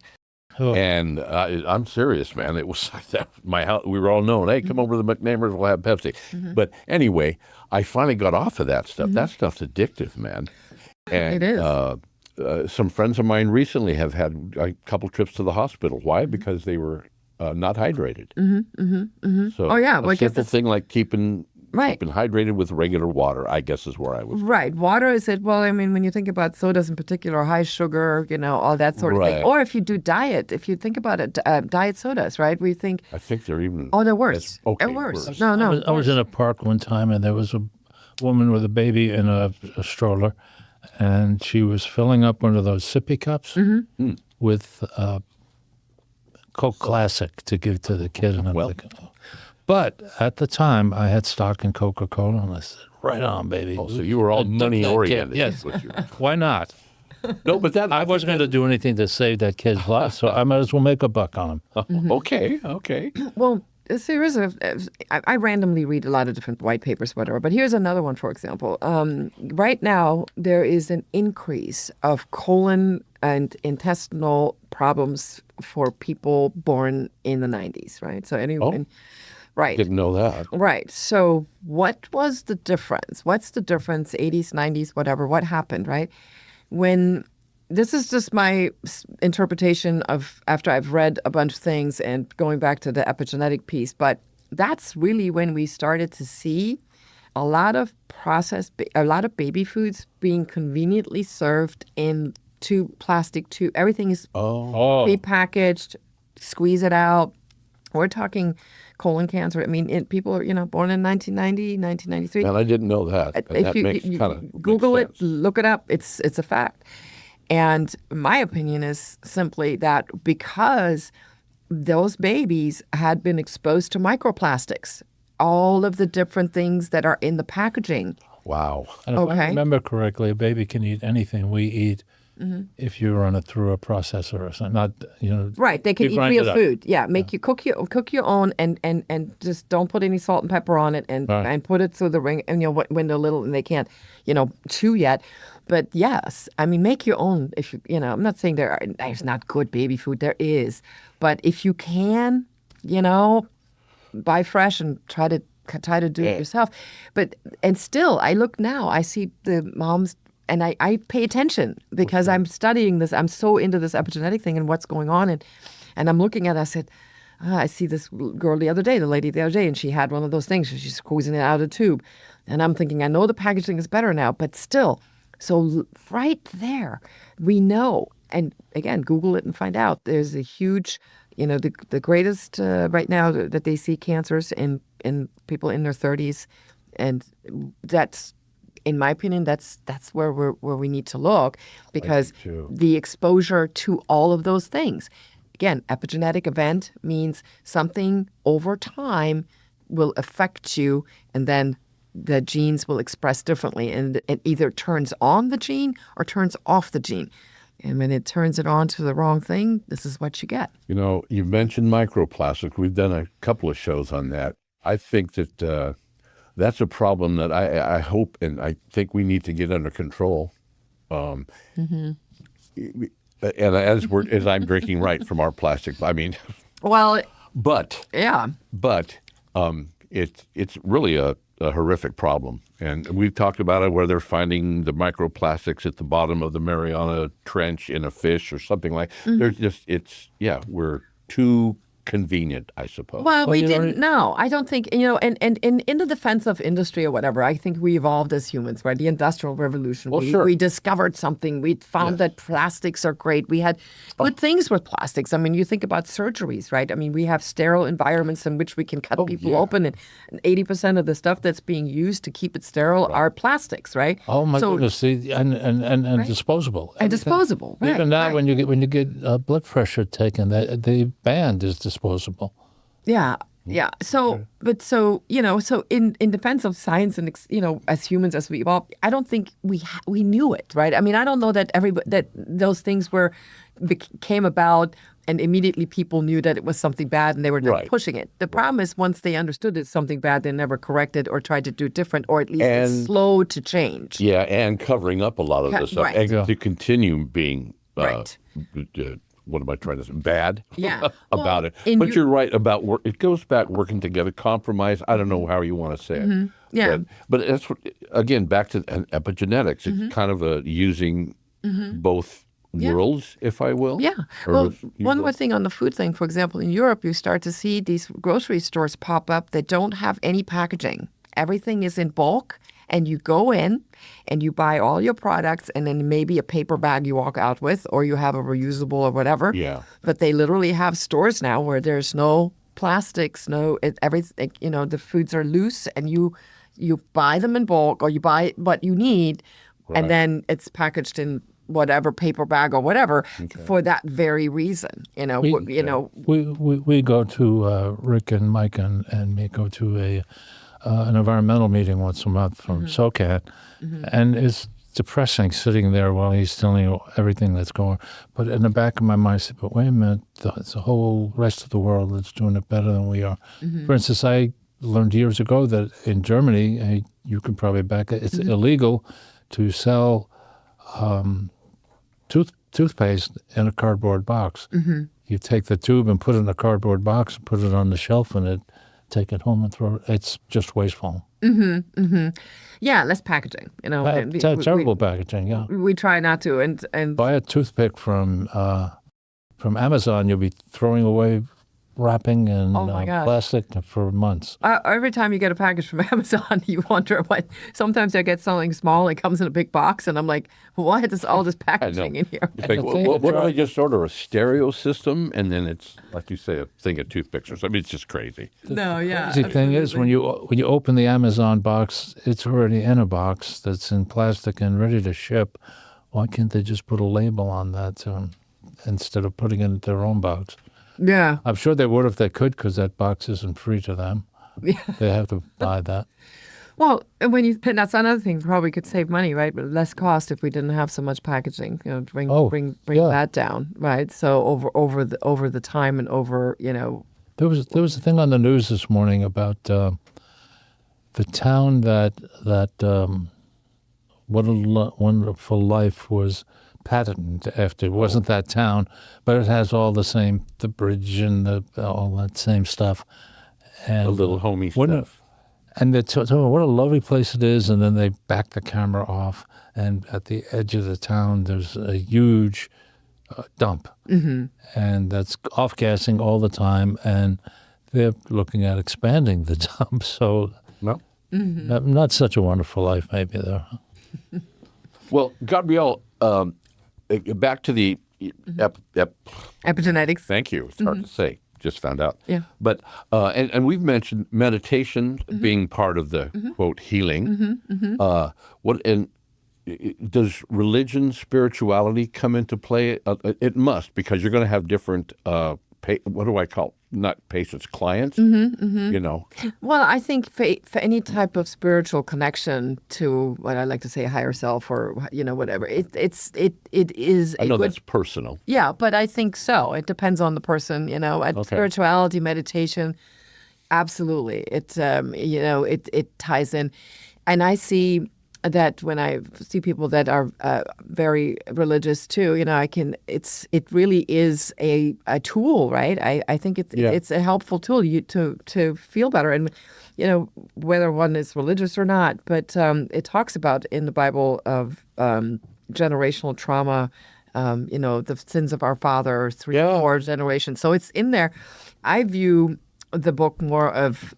Oh. And I'm serious, man. It was like that. My house, we were all known. Hey, come over to the McNamers, we'll have Pepsi. Mm-hmm. But anyway, I finally got off of that stuff. That stuff's addictive, man. And, It is. Some friends of mine recently have had a couple trips to the hospital. Why? Because they were not hydrated. So Oh, yeah. a Well, I guess simple it's- thing like keeping Right. hydrated with regular water, I guess is where I was. Right. Water is it. Well, I mean, when you think about sodas in particular, high sugar, all that sort of thing. Right. Or if you do diet, if you think about it, diet sodas, right? We think, I think they're even. oh, they're worse. Okay, They're worse. worse. No, no. I was in a park one time, and there was a woman with a baby in a stroller, and she was filling up one of those sippy cups with Coke Classic to give to the kid. And I'm like, oh. But at the time, I had stock in Coca-Cola, and I said, right on, baby. Oh, so you were all money oriented. Yes. With your- Why not? No, but that I wasn't going to do anything to save that kid's life, so I might as well make a buck on him. Okay. Well, there is I randomly read a lot of different white papers, whatever. But here's another one, for example. Right now, there is an increase of colon and intestinal problems for people born in the 90s, right? So anyone, right. Didn't know that. Right. So what was the difference? What's the difference, 80s, 90s, whatever? What happened, right? When this is just my interpretation of after I've read a bunch of things and going back to the epigenetic piece, but that's really when we started to see a lot of baby foods being conveniently served in plastic tube. Everything is prepackaged, squeeze it out. We're talking colon cancer. I mean, people are, born in 1990, 1993. And I didn't know that. And If that makes kind of Google makes it, sense. look it up, it's a fact. And my opinion is simply that because those babies had been exposed to microplastics, all of the different things that are in the packaging. Wow. And if I Okay. remember correctly, a baby can eat anything we eat if you run it through a processor or something. Not, Right, they can you eat grind it real up. food. Yeah, make you cook your own and just don't put any salt and pepper on it and Right. and put it through the ring. And when they're little and they can't, chew yet. But yes, I mean, make your own. If I'm not saying there's not good baby food. There is, but if you can, buy fresh and try to do it yourself. And still, I look now, I see the moms. And I pay attention because I'm studying this. I'm so into this epigenetic thing and what's going on. And I'm looking at it. I said, I see this girl the lady the other day, and she had one of those things. She's squeezing it out of the tube. And I'm thinking, I know the packaging is better now, but still. So right there, we know. And again, Google it and find out. There's a huge, the greatest right now that they see cancers in people in their 30s. And that's, in my opinion, that's where we need to look, because too. the exposure to all of those things. Again, epigenetic event means something over time will affect you, and then the genes will express differently, and it either turns on the gene or turns off the gene. And when it turns it on to the wrong thing, this is what you get. You mentioned microplastic. We've done a couple of shows on that. I think that that's a problem that I hope and I think we need to get under control. And as I'm drinking right from our plastic, I mean, Well, but yeah. it's really a horrific problem. And we've talked about it where they're finding the microplastics at the bottom of the Mariana Trench in a fish or something like. There's just we're too convenient, I suppose. Well, we you know, didn't know. I don't think, and in the defense of industry or whatever, I think we evolved as humans, right? The Industrial Revolution. Well, sure. We discovered something. We found that plastics are great. We had good things with plastics. I mean, you think about surgeries, right? I mean, we have sterile environments in which we can cut people open, and 80% of the stuff that's being used to keep it sterile are plastics, right? Oh my So- goodness! See, and disposable. And disposable, right? Even now, right. when you get blood pressure taken, the band is disposable. Yeah. Yeah. So, so in defense of science and as humans as we evolved, I don't think we knew it, right? I mean, I don't know that that those things came about and immediately people knew that it was something bad and they were just pushing it. The problem is once they understood it's something bad, they never corrected or tried to do different, or at least it's slow to change. Yeah, and covering up a lot of this stuff right. and to continue being Right. what am I trying to say? Bad Yeah. about it. But you're right about work. It goes back working together, compromise. I don't know how you want to say it. Yeah. But that's what, again, back to epigenetics. It's kind of using both worlds, if I will. Yeah. Well, one more thing on the food thing. For example, in Europe, you start to see these grocery stores pop up that don't have any packaging. Everything is in bulk. And you go in and you buy all your products and then maybe a paper bag you walk out with, or you have a reusable or whatever. Yeah. But they literally have stores now where there's no plastics, everything, the foods are loose and you buy them in bulk or you buy what you need and then it's packaged in whatever paper bag or whatever for that very reason. We go to Rick and Mike and me go to an environmental meeting once a month from SOCAT, and it's depressing sitting there while he's telling you everything that's going on. But in the back of my mind, I said, but wait a minute, it's the whole rest of the world that's doing it better than we are. For instance, I learned years ago that in Germany, you can probably back it, it's illegal to sell toothpaste in a cardboard box. You take the tube and put it in a cardboard box, put it on the shelf, and take it home and throw it. It's just wasteful. Yeah, less packaging. Terrible packaging. Yeah. We try not to, and Buy a toothpick from Amazon. You'll be throwing away wrapping and Oh my gosh. plastic for months. every time you get a package from Amazon, you wonder what. Sometimes I get something small, it comes in a big box, and I'm like, why is all this packaging in here? It's like, what do I just order? A stereo system, and then it's like you say, a thing of toothpicks or something. It's just crazy. No, yeah. The thing is, when you open the Amazon box, it's already in a box that's in plastic and ready to ship. Why can't they just put a label on that instead of putting it in their own box? Yeah. I'm sure they would if they could, because that box isn't free to them. Yeah. They have to buy that. Well, and that's another thing. Probably could save money, right? But less cost if we didn't have so much packaging. Bring that down, right? So over the time and over, There was a thing on the news this morning about the town that What a Wonderful Life was patented after. It wasn't that town, but it has all the bridge and all that same stuff. And A little homey stuff. And they told what a lovely place it is, and then they back the camera off, and at the edge of the town, there's a huge dump, and that's off-gassing all the time, and they're looking at expanding the dump, so No. not such a wonderful life maybe there. Well, Gabriele, back to the Epigenetics. thank you. It's hard to say. Just found out. Yeah. But and we've mentioned meditation being part of the quote healing. Does religion, spirituality come into play? It must, because you're going to have different what do I call not patients, clients? Well, I think for any type of spiritual connection to what I like to say a higher self or whatever, it is. I know that's personal. Yeah, but I think so. It depends on the person, and spirituality, meditation, absolutely. It it ties in, and I see that when I see people that are very religious too, it really is a tool, right? I think it's a helpful tool to feel better, and whether one is religious or not. But it talks about in the Bible of generational trauma the sins of our fathers, three, Yeah. 4 generations. So it's in there. I view the book more of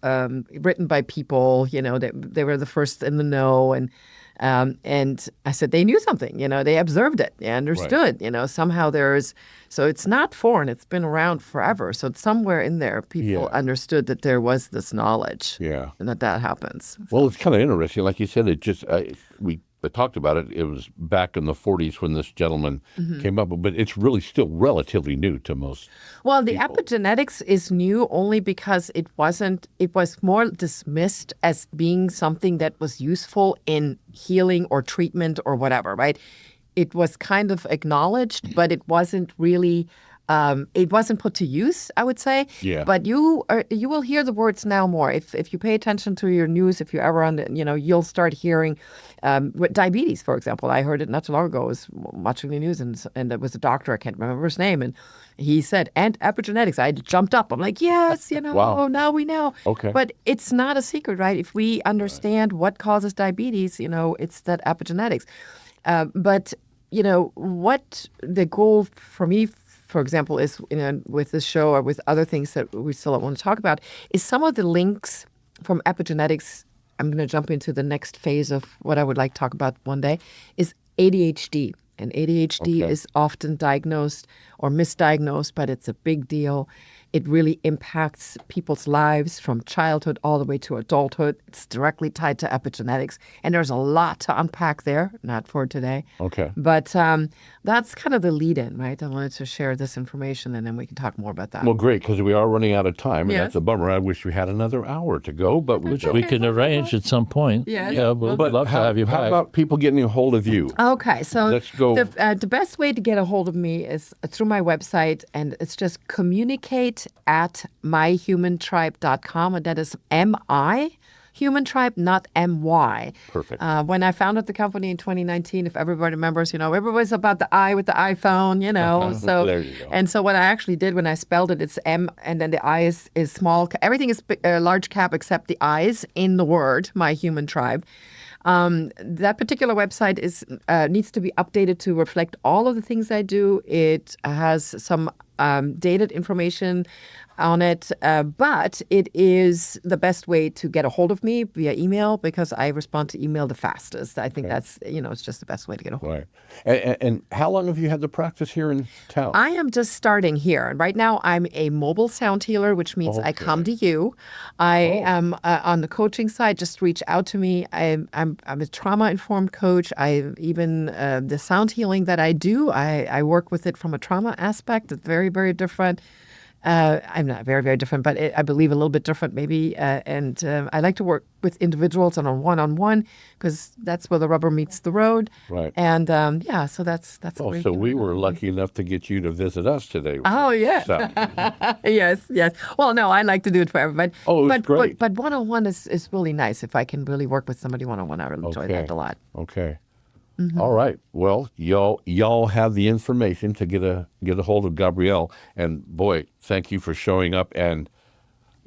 written by people, they were the first in the know. And I said, they knew something, they observed it, they understood, somehow so it's not foreign, it's been around forever. So it's somewhere in there, people understood that there was this knowledge and that happens. Well, it's kind of interesting. Like you said, we talked about it. It was back in the 40s when this gentleman came up, but it's really still relatively new to most. Well, the epigenetics is new only because it was more dismissed as being something that was useful in healing or treatment or whatever, right? It was kind of acknowledged, but it wasn't really it wasn't put to use, I would say. Yeah. But you will hear the words now more. If you pay attention to your news, if you're ever on, you'll start hearing with diabetes, for example. I heard it not too long ago. I was watching the news, and it was a doctor. I can't remember his name, and he said, "And epigenetics." I jumped up. I'm like, yes, Wow. now we know. Okay. But it's not a secret, right? If we understand what causes diabetes, it's that epigenetics. But what the goal for me, for example, is with this show or with other things that we still want to talk about, is some of the links from epigenetics. I'm going to jump into the next phase of what I would like to talk about one day, is ADHD. And ADHD is often diagnosed or misdiagnosed, but it's a big deal. It really impacts people's lives from childhood all the way to adulthood. It's directly tied to epigenetics. And there's a lot to unpack there, not for today. Okay. But that's kind of the lead-in, right? I wanted to share this information, and then we can talk more about that. Well, great, because we are running out of time, and Yes. that's a bummer. I wish we had another hour to go, but We can arrange at some point. Yes. Yeah, we'd love to have you How back. about people getting a hold of you? Okay, so Let's go. the best way to get a hold of me is through my website, and it's just communicate@myhumantribe.com, and that is M-I, Human Tribe, not M-Y. Perfect. When I founded the company in 2019, if everybody remembers, everybody's about the I with the iPhone, So There you go. And so what I actually did when I spelled it, it's M, and then the I is small. Everything is large cap except the I's in the word, My Human Tribe. That particular website needs to be updated to reflect all of the things I do. It has some dated information on it, but it is the best way to get a hold of me via email because I respond to email the fastest. I think that's, it's just the best way to get a hold of me. Right. And how long have you had the practice here in town? I am just starting here. And right now I'm a mobile sound healer, which means I come to you. I am on the coaching side. Just reach out to me. I'm a trauma-informed coach. The sound healing that I do, I work with it from a trauma aspect. It's very, very different. I'm not very, very different, but I believe a little bit different maybe. And I like to work with individuals on a one-on-one because that's where the rubber meets the road. Right. And so that's Oh, great so thing. we were lucky enough to get you to visit us today. Oh, yes. So, Yes. Well, no, I like to do it for everybody. Oh, it's great. But one-on-one is really nice. If I can really work with somebody one-on-one, I really enjoy that a lot. Okay. Mm-hmm. All right. Well, y'all have the information to get a hold of Gabriele. And boy, thank you for showing up. And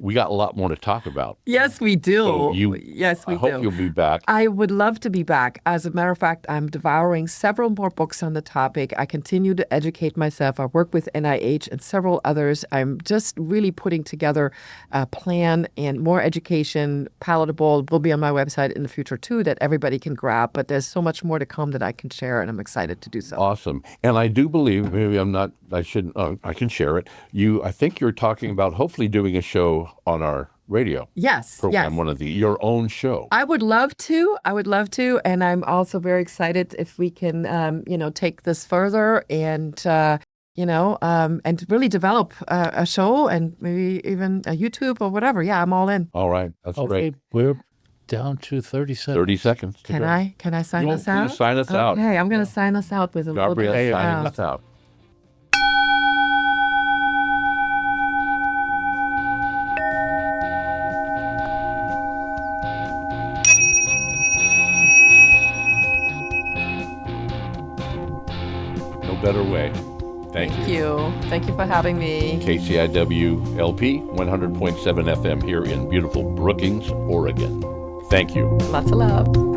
we got a lot more to talk about. Yes, we do. So Yes, we I hope do. you'll be back. I would love to be back. As a matter of fact, I'm devouring several more books on the topic. I continue to educate myself. I work with NIH and several others. I'm just really putting together a plan and more education, palatable, will be on my website in the future too, that everybody can grab. But there's so much more to come that I can share, and I'm excited to do so. Awesome. And I do believe, I can share it. I think you're talking about hopefully doing a show on our radio Yes, program, yes. your own show. I would love to. And I'm also very excited if we can, take this further and, and really develop a show and maybe even a YouTube or whatever. Yeah, I'm all in. All right. That's Okay, great. we're down to 30 seconds. 30 seconds to Can go. I sign You'll us out? sign us out. Okay, I'm going to sign us out with a little Gabriele, bit. signing us out. No better way. Thank you. Thank you for having me. KCIW LP 100.7 FM here in beautiful Brookings, Oregon. Thank you. Lots of love.